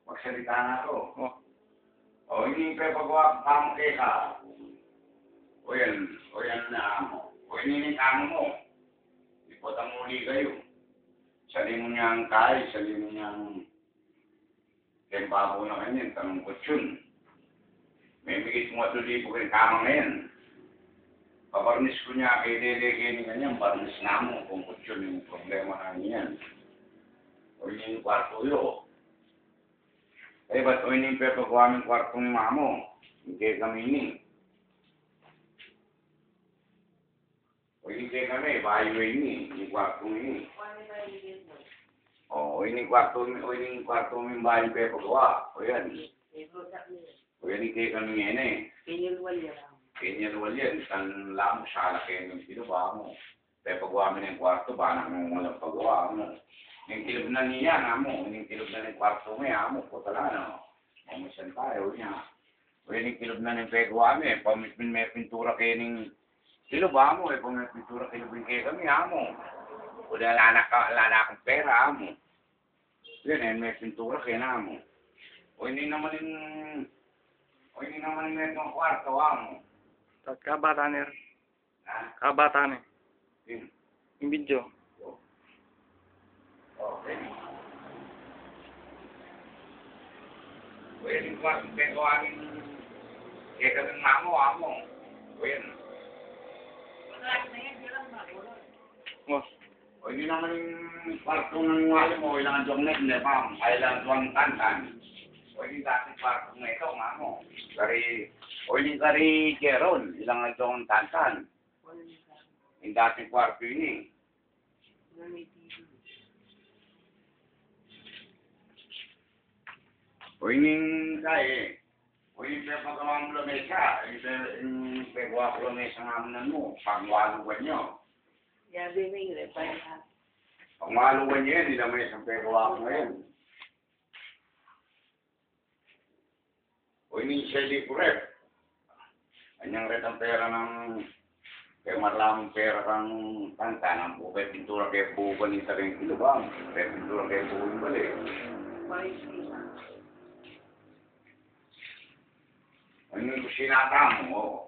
Magsalita na ako. Oh. O, hindi pa pagawa kang keka. O yan na amo. O, hindi amo mo. Ipotang muli kayo. Sali mo niyang kay, sali mo niyang tempabo na kanyan, tanong kutsyon. May migit mo at libo kayo kama ngayon. Pabarnis ko niya kay Dede kini kanyan, barnis na mo kung kutsyon yung problema na niyan. O yung kwarto yun. Eh, ba't o yung pepagawa ng kwarto ni mamo? Hindi kami ni. O hindi kami, bayo ni, yung kwarto ni. O yung kwarto ni bayo pepagawa. O yan. O yan hindi kami ngayon eh. Pinyalwal yan. Isang lamang siya kayo ng pinuba mo. Pepagawa mo ng kwarto, ba nang walang pagawa mo. Yung kilog na niya, amo. Yung kilog na ng kwarto mo, amo. Putala, no? Mamusan tayo niya. O yung kilog na ng pagawa mo, pamitin may pintura kayo ng kilog, amo. Pag may pintura kayo kayo kami, amo. O lala akong pera, amo. Yan, may pintura kayo na, amo. O hindi naman yung itong kwarto, amo. Kabata ni. Ha? Kabata ni. Yun. Yung video. Okay. Pwede ba pagkakawin kaya kami amo. Pwede. Oh. O hindi naman yung kwarto ng wali mo, ilangan doang net, hindi pa. Ilangan doang tantan. O hindi dati kwarto ng ito, amo. O hindi kari Jeron, ilangan doang tantan. Yung dati kwarto yun eh. O yung kaya, o yung pagpagawa mo lamesa, yung paggawa ko lamesa ng amunan mo, pagwalugan nyo. Pagwalugan nyo yan, hindi naman isang paggawa ko ngayon. O yung sili ko rep, anyang ret ang pera ng, kaya maraming pera kang kanta, ng bukay pintura kaya buwan yung saring kilubang, kaya pintura kaya buwan balik. Ano yung kusinata mo?